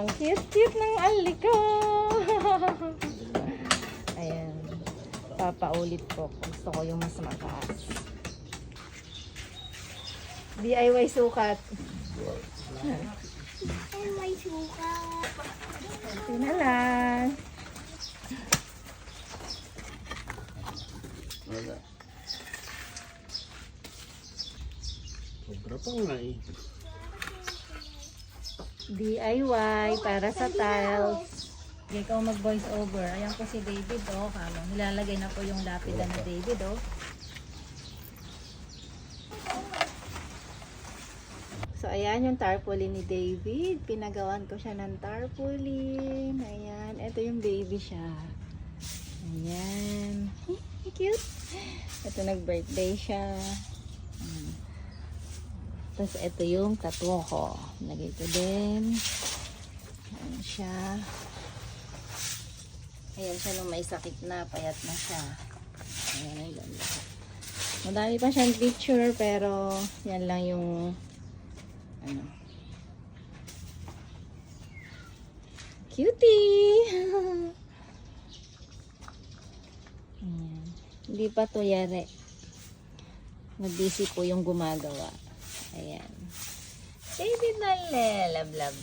Ang cute-cute ng aliko. Ayan. Papaulit ko. Gusto ko yung mas mataas. DIY sukat. May sukat. Ito na lang. Wala. Sobra pang nga eh. DIY para sa tiles. Ikaw mag voice over. Ayan po si David, oh. Kamo. Nilalagay na po yung lapida na David, oh. So, ayan yung tarpaulin ni David. Pinagawan ko siya ng tarpaulin. Ayan. Ito yung baby siya. Ayan. Cute. Ito nag-birthday siya. Tapos ito yung tattoo ko. Lagay ko din. Ayan siya. Ayan siya nung may sakit na. Payat na siya. Ayan. Ang ganda. Madami pa siyang picture pero yan lang yung ano. Cutie! Ayan. Hindi pa to yari. Nag-busy po yung gumagawa. Ayan. David na love.